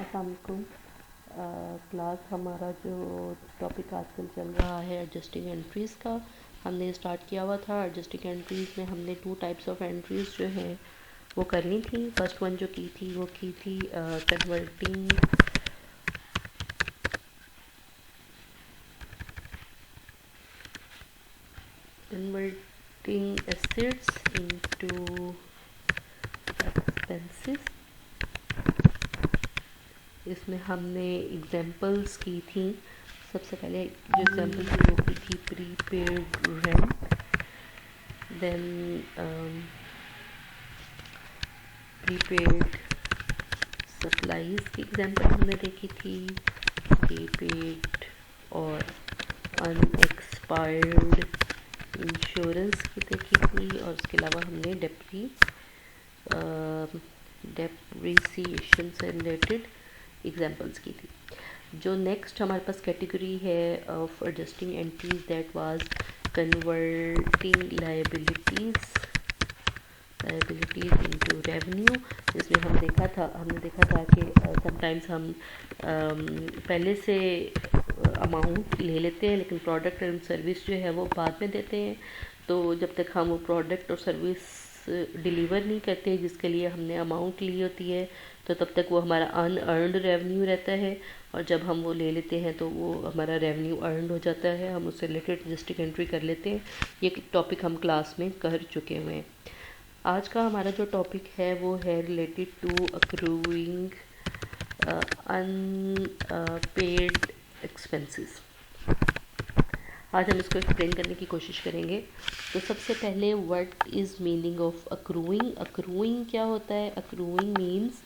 अस्सलाम वालेकुम। क्लास हमारा जो टॉपिक आजकल चल रहा है एडजस्टिंग एंट्रीज़ का, हमने स्टार्ट किया हुआ था। एडजस्टिंग एंट्रीज़ में हमने 2 टाइप्स ऑफ एंट्रीज़ जो हैं वो करनी थी। फर्स्ट वन जो की थी वो की थी कन्वर्टिंग एसेट्स इनटू एक्सपेंसेस। इसमें हमने एग्जांपल्स की थी। सबसे पहले जो एग्जांपल थी वो की थी prepaid rent, then prepaid supplies की एग्जांपल हमने देखी थी, प्रीपेड और अनएक्सपायर्ड इंश्योरेंस की देखी थी, और उसके अलावा हमने डेप्रिसिएशन से रिलेटेड एग्जांपल्स की थी। जो नेक्स्ट हमारे पास कैटेगरी है of adjusting entries, that was converting liabilities into revenue. जिसमें हमने देखा था कि समटाइम्स हम पहले से अमाउंट ले लेते हैं, लेकिन प्रोडक्ट एंड सर्विस जो है वो बाद में देते हैं। तो जब तक हम वो प्रोडक्ट और सर्विस डिलीवर नहीं करते जिसके लिए हमने अमाउंट ली होती है, तो तब तक वो हमारा अनअर्नड रेवेन्यू रहता है, और जब हम वो ले लेते हैं तो वो हमारा रेवेन्यू अर्नड हो जाता है, हम उससे रिलेटेड एडजस्टिंग एंट्री कर लेते हैं। ये टॉपिक हम क्लास में कर चुके हुए हैं। आज का हमारा जो टॉपिक है वो है related to accruing unpaid expenses. आज हम इसको एक्सप्लेन करने की कोशिश करेंगे। तो सबसे पहले what is meaning of accruing. Accruing क्या होता है? अक्रूइंग मीन्स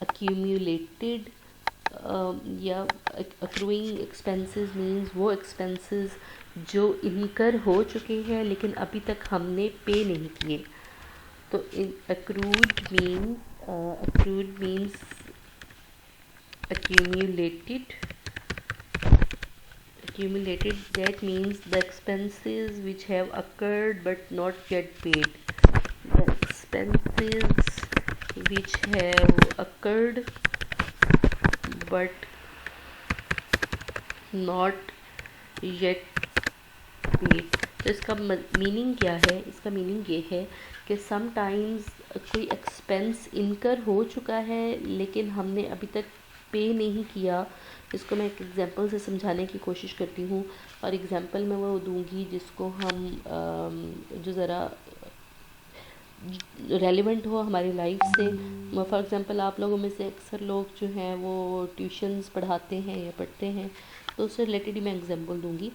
अक्यूमुलेटेड, या अक्रूइंग एक्सपेंसेस मीन्स वो एक्सपेंसेस जो इनकर हो चुके हैं लेकिन अभी तक हमने पे नहीं किए। तो accrued means accumulated, that means the expenses which have occurred but not yet paid. The expenses which have occurred but not yet paid. तो इसका मीनिंग क्या है? इसका मीनिंग ये है कि समटाइम्स कोई एक्सपेंस इनकर हो चुका है लेकिन हमने अभी तक पे नहीं किया। इसको मैं एक एग्जांपल से समझाने की कोशिश करती हूँ, और एग्जांपल मैं वो दूंगी जिसको हम जो ज़रा रेलिवेंट हो हमारी लाइफ से। फॉर एग्जांपल आप लोगों में से अक्सर लोग जो हैं वो ट्यूशन्स पढ़ाते हैं या पढ़ते हैं, तो उससे रिलेटेड ही मैं एग्जांपल दूंगी।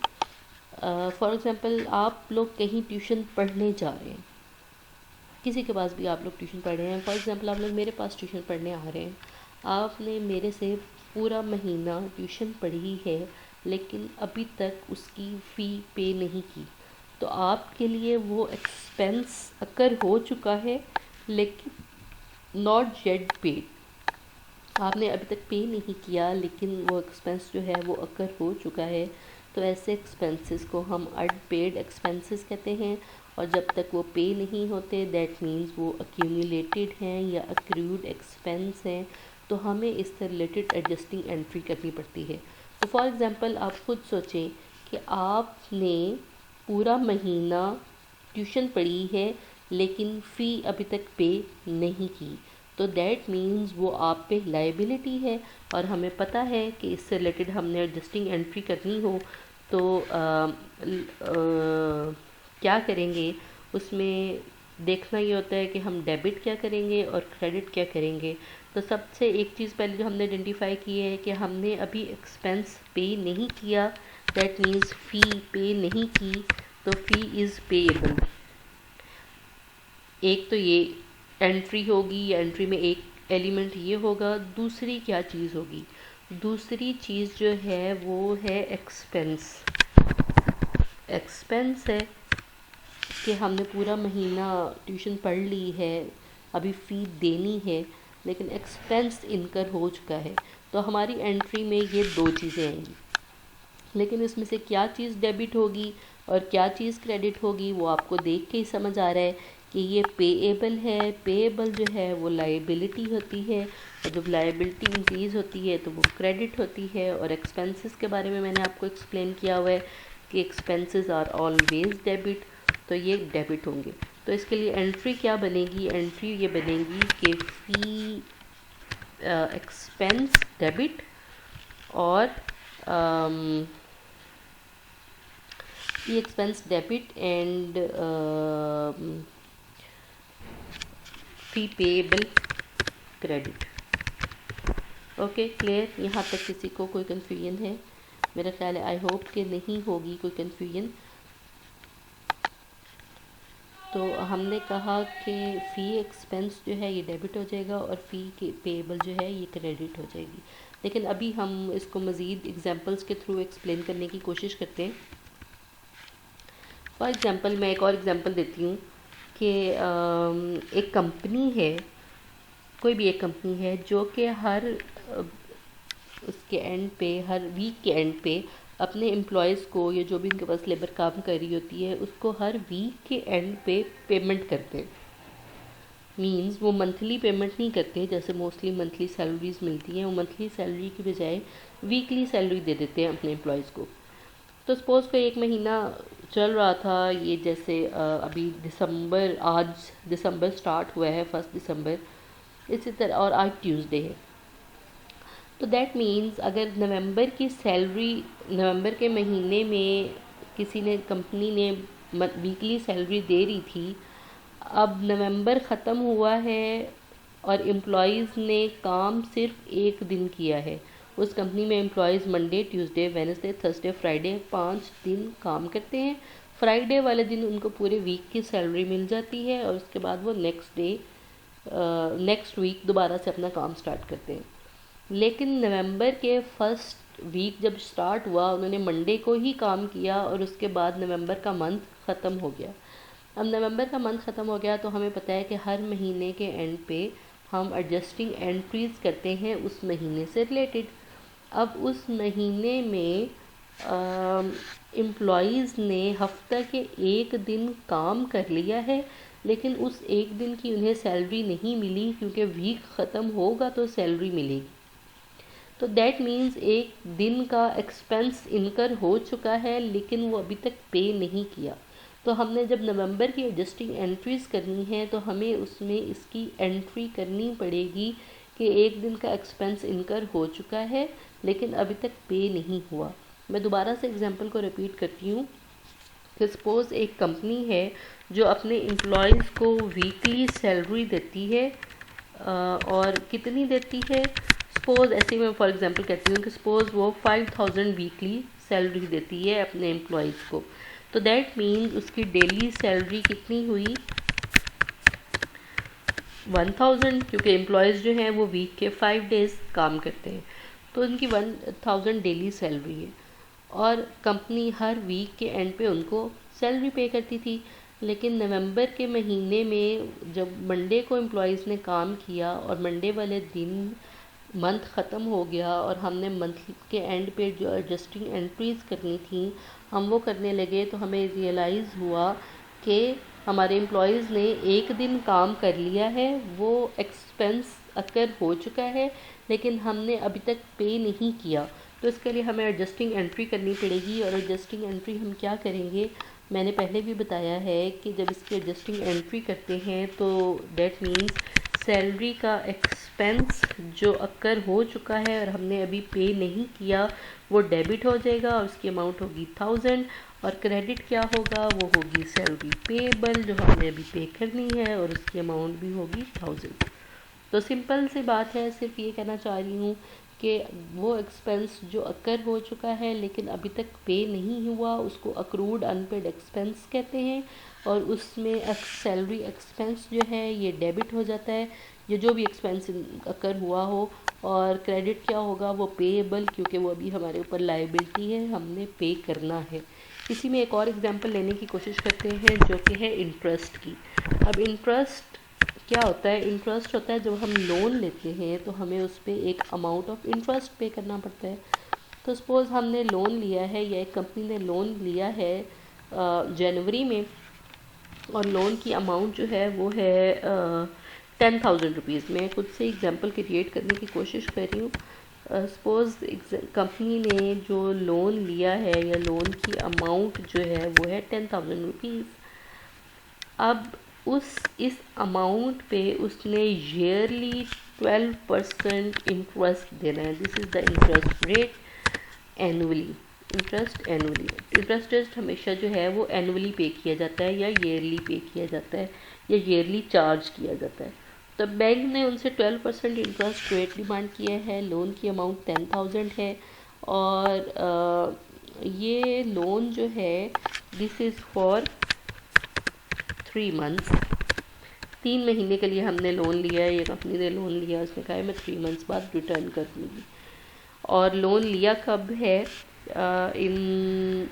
फॉर एग्जांपल आप लोग कहीं ट्यूशन पढ़ने जा रहे हैं, किसी के पास भी आप लोग ट्यूशन पढ़ रहे हैं। फॉर एग्जांपल आप लोग मेरे पास ट्यूशन पढ़ने आ रहे हैं, आपने मेरे से पूरा महीना ट्यूशन पढ़ी है लेकिन अभी तक उसकी फ़ी पे नहीं की, तो आपके लिए वो एक्सपेंस अकर हो चुका है लेकिन नॉट येट पेड। आपने अभी तक पे नहीं किया लेकिन वो एक्सपेंस जो है वो अकर हो चुका है। तो ऐसे एक्सपेंसेस को हम अनपेड एक्सपेंसेस कहते हैं, और जब तक वो पे नहीं होते दैट मीन्स वो अक्यूमुलेटेड हैं या अक्रूड एक्सपेंस हैं, तो हमें इससे रिलेटेड एडजस्टिंग एंट्री करनी पड़ती है। तो फॉर एग्ज़ाम्पल आप खुद सोचें कि आपने पूरा महीना ट्यूशन पढ़ी है लेकिन फ़ी अभी तक पे नहीं की, तो दैट मीन्स वो आप पे लाइबिलिटी है, और हमें पता है कि इससे रिलेटेड हमने एडजस्टिंग एंट्री करनी हो तो क्या करेंगे। उसमें देखना ये होता है कि हम डेबिट क्या करेंगे और क्रेडिट क्या करेंगे। तो सबसे एक चीज़ पहले जो हमने आइडेंटिफाई की है कि हमने अभी एक्सपेंस पे नहीं किया, दैट मीन्स फ़ी पे नहीं की, तो फ़ी इज़ पेएबल। एक तो ये एंट्री होगी, या एंट्री में एक एलिमेंट ये होगा। दूसरी क्या चीज़ होगी? दूसरी चीज़ जो है वो है एक्सपेंस। एक्सपेंस है कि हमने पूरा महीना ट्यूशन पढ़ ली है, अभी फ़ी देनी है लेकिन एक्सपेंस इनकर हो चुका है, तो हमारी एंट्री में ये 2 चीज़ें आएंगी। लेकिन इसमें से क्या चीज़ डेबिट होगी और क्या चीज़ क्रेडिट होगी वो आपको देख के ही समझ आ रहा है कि ये पेएबल है। पेएबल जो है वो लाइबिलिटी होती है, और जब लाइबिलिटी इंक्रीज़ होती है तो वो क्रेडिट होती है। और एक्सपेंसेस के बारे में मैंने आपको एक्सप्लेन किया हुआ है कि एक्सपेंसेस आर ऑलवेज डेबिट, तो ये डेबिट होंगे। तो इसके लिए एंट्री क्या बनेगी? एंट्री ये बनेगी कि फ़ी एक्सपेंस डेबिट और fee expense debit and fee payable credit. Okay, clear? यहाँ तक किसी को कोई कन्फ्यूजन है? मेरा ख्याल है, आई होप कि नहीं होगी कोई कन्फ्यूजन। तो हमने कहा कि फ़ी एक्सपेंस जो है ये डेबिट हो जाएगा और फ़ी के पेएबल जो है ये क्रेडिट हो जाएगी। लेकिन अभी हम इसको मज़ीद एग्जांपल्स के थ्रू एक्सप्लेन करने की कोशिश करते हैं। फॉर एग्ज़ाम्पल मैं एक और एग्ज़ाम्पल देती हूँ कि एक कंपनी है, कोई भी एक कंपनी है जो कि हर उसके एंड पे, हर वीक के एंड पे अपने एम्प्लॉयज़ को, या जो भी उनके पास लेबर काम कर रही होती है, उसको हर वीक के एंड पे पेमेंट करते हैं। मींस वो मंथली पेमेंट नहीं करते जैसे मोस्टली मंथली सैलरीज मिलती हैं, वो मंथली सैलरी की बजाय वीकली सैलरी दे देते हैं अपने एम्प्लॉयज़ को। तो सपोज़ कोई एक महीना चल रहा था, ये जैसे अभी दिसंबर, आज दिसंबर स्टार्ट हुआ है 1 दिसंबर, इसी तरह, और आज ट्यूसडे है। तो दैट मीन्स अगर नवंबर की सैलरी, नवंबर के महीने में किसी ने, कंपनी ने वीकली सैलरी दे रही थी, अब नवंबर ख़त्म हुआ है और एम्प्लॉयज़ ने काम सिर्फ एक दिन किया है। उस कंपनी में employees Monday, Tuesday, Wednesday, Thursday, Friday 5 दिन काम करते हैं। फ्राइडे वाले दिन उनको पूरे वीक की सैलरी मिल जाती है और उसके बाद वो नेक्स्ट वीक दोबारा से अपना काम स्टार्ट करते हैं। लेकिन नवंबर के फर्स्ट वीक जब स्टार्ट हुआ, उन्होंने मंडे को ही काम किया और उसके बाद नवंबर का मंथ ख़त्म हो गया। अब नवंबर का मंथ ख़त्म हो गया तो हमें पता है कि हर महीने के एंड पे हम एडजस्टिंग एंट्रीज़ करते हैं उस महीने से रिलेटेड। अब उस महीने में एम्प्लॉयज़ ने हफ्ता के एक दिन काम कर लिया है, लेकिन उस एक दिन की उन्हें सैलरी नहीं मिली, क्योंकि वीक ख़त्म होगा तो सैलरी मिलेगी। तो दैट मीन्स एक दिन का एक्सपेंस इनकर हो चुका है, लेकिन वो अभी तक पे नहीं किया। तो हमने जब नवंबर की एडजस्टिंग एंट्रीज़ करनी है तो हमें उसमें इसकी एंट्री करनी पड़ेगी कि एक दिन का एक्सपेंस इनकर हो चुका है लेकिन अभी तक पे नहीं हुआ। मैं दोबारा से एग्जांपल को रिपीट करती हूँ कि सपोज़ एक कंपनी है जो अपने एम्प्लॉयज़ को वीकली सैलरी देती है, और कितनी देती है, सपोज़ ऐसे ही मैं फॉर एग्जांपल कहती हूँ कि सपोज़ वो 5000 वीकली सैलरी देती है अपने एम्प्लॉयज़ को। तो दैट मीन्स उसकी डेली सैलरी कितनी हुई, 1000, क्योंकि एम्प्लॉयज़ जो हैं वो वीक के 5 डेज़ काम करते हैं, तो उनकी 1000 डेली सैलरी है। और कंपनी हर वीक के एंड पे उनको सैलरी पे करती थी। लेकिन नवंबर के महीने में जब मंडे को एम्प्लॉयज़ ने काम किया और मंडे वाले दिन मंथ ख़त्म हो गया और हमने मंथ के एंड पे जो एडजस्टिंग एंट्रीज़ करनी थी हम वो करने लगे, तो हमें रियलाइज़ हुआ कि हमारे एम्प्लॉयज़ ने एक दिन काम कर लिया है, वो एक्सपेंस अकर हो चुका है, लेकिन हमने अभी तक पे नहीं किया। तो इसके लिए हमें एडजस्टिंग एंट्री करनी पड़ेगी। और एडजस्टिंग एंट्री हम क्या करेंगे, मैंने पहले भी बताया है कि जब इसकी एडजस्टिंग एंट्री करते हैं तो दैट मीन्स सैलरी का एक्सपेंस जो अकर हो चुका है और हमने अभी पे नहीं किया वो डेबिट हो जाएगा और उसकी अमाउंट होगी 1000, और क्रेडिट क्या होगा, वो होगी सैलरी पेएबल जो हमने अभी पे करनी है और उसकी अमाउंट भी होगी 1000। तो सिंपल सी बात है, सिर्फ ये कहना चाह रही हूँ कि वो एक्सपेंस जो अकर हो चुका है लेकिन अभी तक पे नहीं हुआ उसको अक्रूड अनपेड एक्सपेंस कहते हैं, और उसमें सैलरी एक्सपेंस जो है ये डेबिट हो जाता है, ये जो भी एक्सपेंस अकर हुआ हो। और क्रेडिट क्या होगा, वो पेएबल, क्योंकि वो अभी हमारे ऊपर लायबिलिटी है, हमने पे करना है। इसी में एक और एग्जांपल लेने की कोशिश करते हैं जो कि है इंटरेस्ट की। अब इंटरेस्ट क्या होता है, इंटरेस्ट होता है जब हम लोन लेते हैं तो हमें उस पर एक अमाउंट ऑफ इंटरेस्ट पे करना पड़ता है। तो सपोज़ हमने लोन लिया है या एक कंपनी ने लोन लिया है जनवरी में, और लोन की अमाउंट जो है वो है 10,000 रुपीज़। मैं खुद से एग्जांपल क्रिएट करने की कोशिश कर रही हूँ। सपोज़ कंपनी ने जो लोन लिया है या लोन की अमाउंट जो है वो है 10,000 रुपीज़। अब इस अमाउंट पे उसने ईयरली 12% इंटरेस्ट देना है। This is the interest rate annually. Interest rate हमेशा जो है वो एनुअली पे किया जाता है या ईयरली पे किया जाता है या ईयरली चार्ज किया जाता है। तो बैंक ने उनसे 12% इंटरेस्ट रेट डिमांड किया है। लोन की अमाउंट 10,000 है और ये लोन जो है दिस इज़ फॉर 3 मंथ्स। 3 महीने के लिए हमने लोन लिया है, ये कंपनी ने लोन लिया, उसने कहा है मैं 3 मंथ्स बाद रिटर्न कर दूँगी। और लोन लिया कब है? इन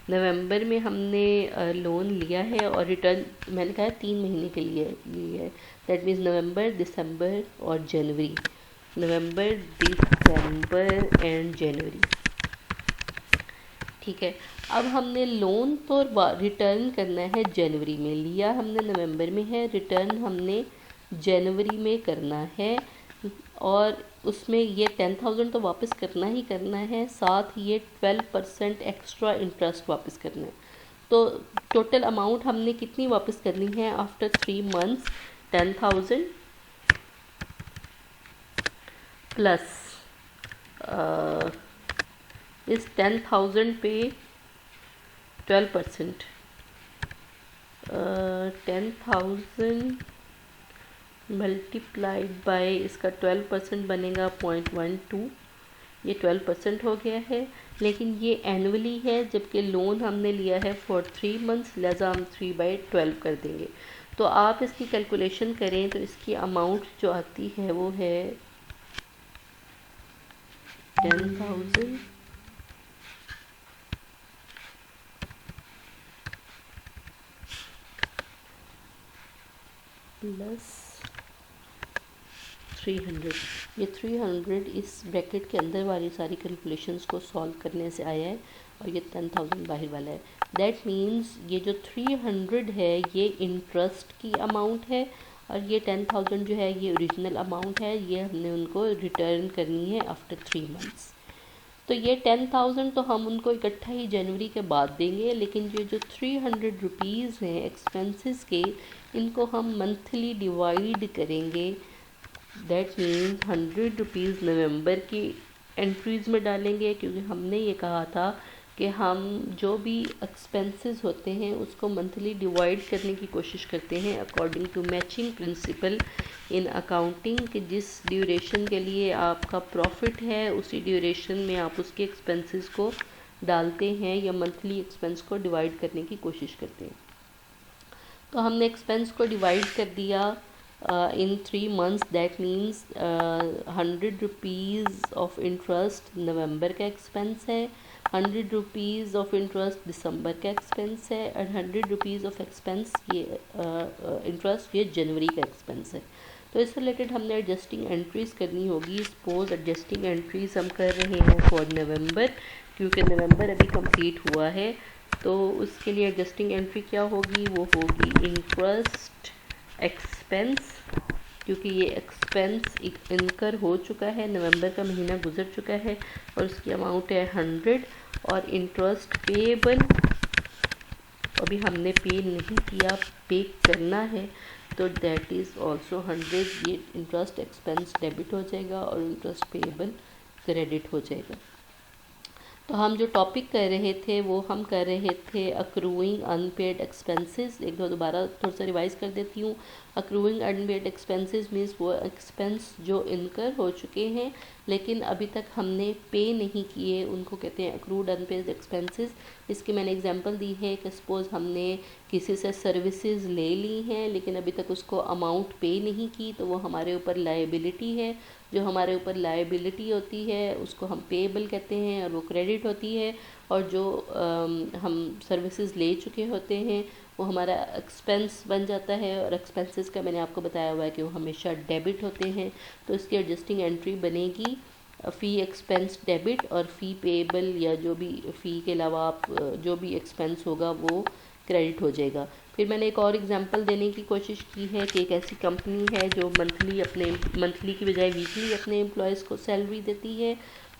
नवंबर में हमने लोन लिया है और रिटर्न मैंने कहा 3 महीने के लिए लिया है। दैट मीन्स नवंबर, दिसंबर और जनवरी। नवंबर, दिसंबर एंड जनवरी। ठीक है। अब हमने लोन तो रिटर्न करना है जनवरी में। लिया हमने नवंबर में है, रिटर्न हमने जनवरी में करना है और उसमें ये 10,000 तो वापस करना ही करना है, साथ ही ये 12% एक्स्ट्रा इंटरेस्ट वापस करना है। तो टोटल अमाउंट हमने कितनी वापस करनी है आफ्टर 3 मंथ्स? 10,000 प्लस इस 10,000 पे 12%, 10,000 मल्टीप्लाइड बाय इसका 12% बनेगा 0.12। ये 12% हो गया है, लेकिन ये एनुअली है जबकि लोन हमने लिया है फॉर 3 मंथ्स, लिहाजा हम 3/12 कर देंगे। तो आप इसकी कैलकुलेशन करें तो इसकी अमाउंट जो आती है वो है 10,000 प्लस 300। ये 300 इस ब्रैकेट के अंदर वाली सारी कैलकुलेशंस को सॉल्व करने से आया है और ये 10,000 बाहर वाला है। दैट मीन्स ये जो 300 है ये इंटरेस्ट की अमाउंट है और ये 10,000 जो है ये ओरिजिनल अमाउंट है, ये हमने उनको रिटर्न करनी है आफ्टर 3 मंथ्स। तो ये 10,000 तो हम उनको इकट्ठा ही जनवरी के बाद देंगे, लेकिन ये जो 300 रुपीज़ हैं एक्सपेंसेस के, इनको हम मंथली डिवाइड करेंगे। दैट मीन्स 100 रुपीज़ नवंबर की एंट्रीज़ में डालेंगे, क्योंकि हमने ये कहा था कि हम जो भी एक्सपेंसेस होते हैं उसको मंथली डिवाइड करने की कोशिश करते हैं according to matching principle in accounting, कि जिस ड्यूरेशन के लिए आपका प्रॉफिट है उसी ड्यूरेशन में आप उसके एक्सपेंसेस को डालते हैं या मंथली एक्सपेंस को डिवाइड करने की कोशिश करते हैं। तो हमने एक्सपेंस को डिवाइड कर दिया in 3 months. That means 100 rupees of interest November का एक्सपेंस है, 100 रुपीज़ ऑफ इंटरेस्ट दिसंबर का एक्सपेंस है और 100 रुपीज़ ऑफ एक्सपेंस ये इंटरेस्ट ये जनवरी का एक्सपेंस है। तो इससे रिलेटेड हमने एडजस्टिंग एंट्रीज़ करनी होगी। सपोज एडजस्टिंग एंट्रीज़ हम कर रहे हैं फॉर नवंबर, क्योंकि नवंबर अभी कंप्लीट हुआ है, तो उसके लिए एडजस्टिंग एंट्री क्या होगी? वो होगी इंटरेस्ट एक्सपेंस, क्योंकि ये एक्सपेंस इनकर हो चुका है, नवंबर का महीना गुजर चुका है और उसकी अमाउंट है 100। और इंटरेस्ट पेएबल अभी हमने पे नहीं किया, पे करना है, तो दैट इज़ आल्सो 100। ये इंटरेस्ट एक्सपेंस डेबिट हो जाएगा और इंटरेस्ट पेएबल क्रेडिट हो जाएगा। तो हम जो टॉपिक कर रहे थे वो हम कर रहे थे अक्रूइंग अनपेड एक्सपेंसेस। एक दो दोबारा थोड़ा सा रिवाइज़ कर देती हूँ। अक्रूइंग अनपेड एक्सपेंसेस मीन्स वो एक्सपेंस जो इनकर हो चुके हैं लेकिन अभी तक हमने पे नहीं किए, उनको कहते हैं अक्रूड अनपेड एक्सपेंसेस। इसकी मैंने एग्जांपल दी है कि सपोज़ हमने किसी से सर्विसेज ले ली हैं लेकिन अभी तक उसको अमाउंट पे नहीं की, तो वो हमारे ऊपर लायबिलिटी है। जो हमारे ऊपर लायबिलिटी होती है उसको हम पेएबल कहते हैं और वो क्रेडिट होती है, और जो हम सर्विसेज ले चुके होते हैं वो हमारा एक्सपेंस बन जाता है। और एक्सपेंसेस का मैंने आपको बताया हुआ है कि वो हमेशा डेबिट होते हैं। तो इसकी एडजस्टिंग एंट्री बनेगी फ़ी एक्सपेंस डेबिट और फ़ी पेएबल या जो भी फ़ी के अलावा आप जो भी एक्सपेंस होगा वो क्रेडिट हो जाएगा। फिर मैंने एक और एग्जांपल देने की कोशिश की है कि एक ऐसी कंपनी है जो मंथली की बजाय वीकली अपने एम्प्लॉयज़ को सैलरी देती है,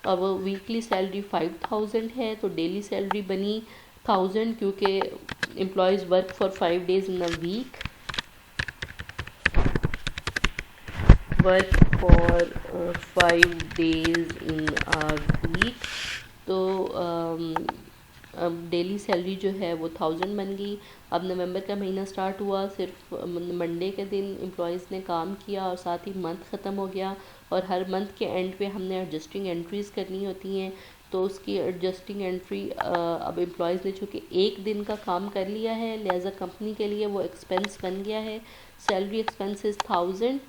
और वो वीकली सैलरी 5000 है, तो डेली सैलरी बनी 1000, क्योंकि employees work for 5 days in a week, work for 5 days in a week. तो अब डेली सैलरी जो है वो 1000 बन गई। अब नवंबर का महीना स्टार्ट हुआ, सिर्फ मंडे के दिन एम्प्लॉयज़ ने काम किया और साथ ही मंथ ख़त्म हो गया, और हर मंथ के एंड पे हमने एडजस्टिंग एंट्रीज़ करनी होती हैं। तो उसकी एडजस्टिंग एंट्री अब एम्प्लॉयज़ ने चूँकि एक दिन का काम कर लिया है, लिहाजा कंपनी के लिए वो एक्सपेंस बन गया है। सैलरी एक्सपेंसेस 1000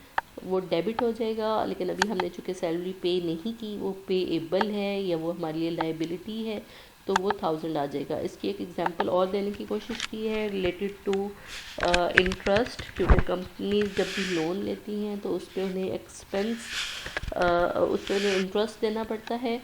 वो डेबिट हो जाएगा, लेकिन अभी हमने चूँकि सैलरी पे नहीं की, वो पेएबल है या वो हमारे लिए लाइबिलिटी है, तो वो 1000 आ जाएगा। इसकी एक एग्जांपल और देने की कोशिश की है रिलेटेड टू इंटरेस्ट, क्योंकि कंपनीज जब भी लोन लेती हैं तो उस पर उन्हें उस पर उन्हें इंटरेस्ट देना पड़ता है।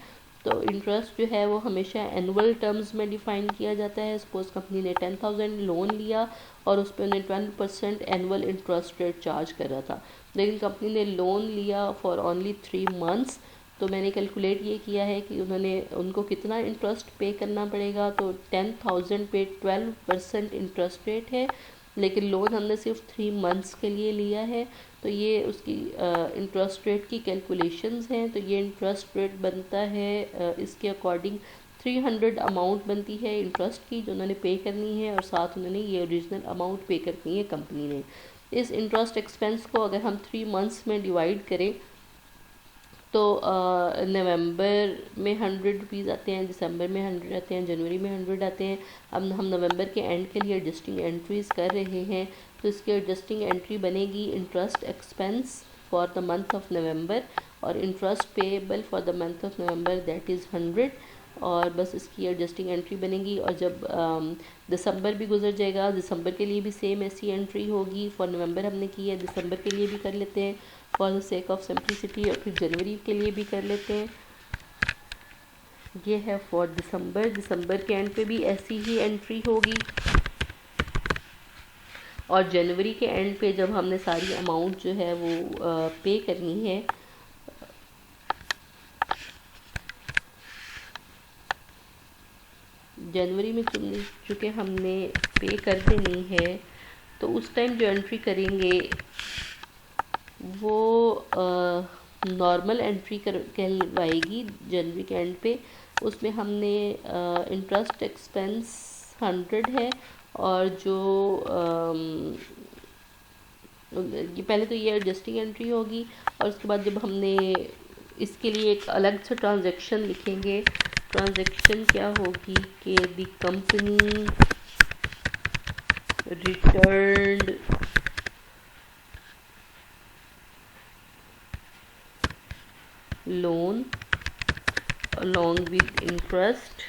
तो इंटरेस्ट जो है वो हमेशा एनुअल टर्म्स में डिफ़ाइन किया जाता है। सपोज़ कंपनी ने 10,000 लोन लिया और उस पर उन्हें 12% एनुअल इंटरेस्ट रेट चार्ज कर रहा था, लेकिन कंपनी ने लोन लिया फॉर ओनली 3 मंथ्स। तो मैंने कैलकुलेट ये किया है कि उनको कितना इंटरेस्ट पे करना पड़ेगा। तो 10,000 पे 12% इंटरेस्ट रेट है, लेकिन लोन हमने सिर्फ 3 मंथ्स के लिए लिया है। तो ये उसकी इंटरेस्ट रेट की कैलकुलेशंस हैं। तो ये इंटरेस्ट रेट बनता है इसके अकॉर्डिंग 300 अमाउंट बनती है इंटरेस्ट की जो उन्होंने पे करनी है, और साथ उन्होंने ये ओरिजिनल अमाउंट पे करनी है कंपनी ने। इस इंटरेस्ट एक्सपेंस को अगर हम 3 मंथ्स में डिवाइड करें तो नवंबर में 100 रुपीज़ आते हैं, दिसंबर में 100 आते हैं, जनवरी में 100 आते हैं। अब हम नवंबर के एंड के लिए एडजस्टिंग एंट्रीज़ कर रहे हैं, तो इसकी एडजस्टिंग एंट्री बनेगी interest expense for the month of November और interest payable for the month of November, that is 100। और बस इसकी एडजस्टिंग एंट्री बनेगी। और जब दिसंबर भी गुजर जाएगा, दिसंबर के लिए भी सेम ऐसी एंट्री होगी। फॉर नवंबर हमने की है, दिसंबर के लिए भी कर लेते हैं for the sake of simplicity, और फिर जनवरी के लिए भी कर लेते हैं। ये है फॉर दिसंबर के एंड पे भी ऐसी ही एंट्री होगी। और जनवरी के एंड पे जब हमने सारी अमाउंट जो है वो पे करनी है, जनवरी में चूँकि हमने पे कर देनी है, तो उस टाइम जो एंट्री करेंगे वो नॉर्मल एंट्री कहलवाएगी जनवरी के एंड पे। उसमें हमने इंटरेस्ट एक्सपेंस 100 है, और जो ये पहले तो ये एडजस्टिंग एंट्री होगी, और उसके बाद जब हमने इसके लिए एक अलग से ट्रांजैक्शन लिखेंगे। ट्रांजैक्शन क्या होगी कि the company returned loan along with interest.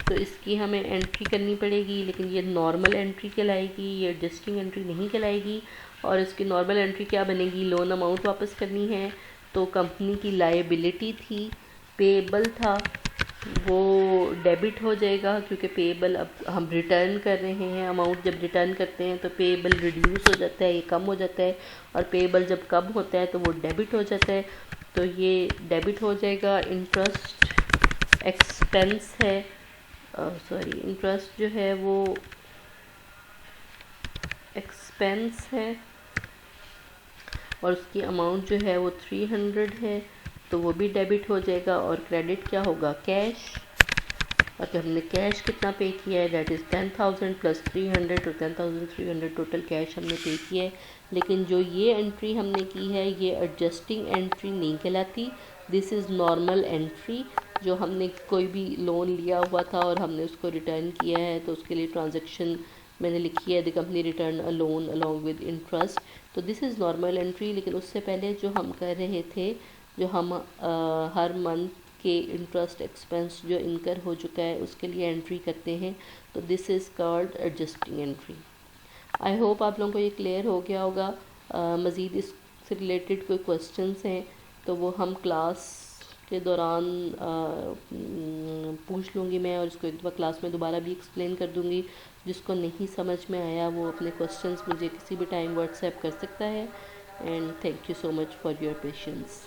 तो इसकी हमें एंट्री करनी पड़ेगी, लेकिन ये नॉर्मल एंट्री कहलाएगी, ये एडजस्टिंग एंट्री नहीं कहलाएगी। और इसकी नॉर्मल एंट्री क्या बनेगी, लोन अमाउंट वापस करनी है, तो कंपनी की लायबिलिटी थी, पेएबल था, वो डेबिट हो जाएगा, क्योंकि पेएबल अब हम रिटर्न कर रहे हैं अमाउंट। जब रिटर्न करते हैं तो पेएबल रिड्यूस हो जाता है, ये कम हो जाता है, और पेएबल जब कम होता है तो वो डेबिट हो जाता है, तो ये डेबिट हो जाएगा। इंटरेस्ट एक्सपेंस है, सॉरी इंटरेस्ट जो है वो एक्सपेंस है, और उसकी अमाउंट जो है वो 300 है, तो वो भी डेबिट हो जाएगा। और क्रेडिट क्या होगा, कैश। और जब हमने कैश कितना पे किया है, दैट इज़ 10,000 प्लस 300, तो 10,300 टोटल कैश हमने पे किया है। लेकिन जो ये एंट्री हमने की है ये एडजस्टिंग एंट्री नहीं कहलाती, दिस इज़ नॉर्मल एंट्री। जो हमने कोई भी लोन लिया हुआ था और हमने उसको रिटर्न किया है, तो उसके लिए ट्रांजैक्शन मैंने लिखी है, the company return a loan along with interest, तो दिस इज़ नॉर्मल एंट्री। लेकिन उससे पहले जो हम कर रहे थे, जो हम हर मंथ के इंटरेस्ट एक्सपेंस जो इनकर हो चुका है उसके लिए एंट्री करते हैं, तो this is called adjusting entry. I hope आप लोगों को ये क्लियर हो गया होगा। मज़ीद इससे रिलेटेड कोई क्वेश्चंस हैं तो वो हम क्लास के दौरान पूछ लूँगी मैं, और उसको एक दफ़ा क्लास में दोबारा भी एक्सप्लेन कर दूँगी। जिसको नहीं समझ में आया वो अपने क्वेश्चंस मुझे किसी भी टाइम व्हाट्सएप कर सकता है। And thank you so much for your patience.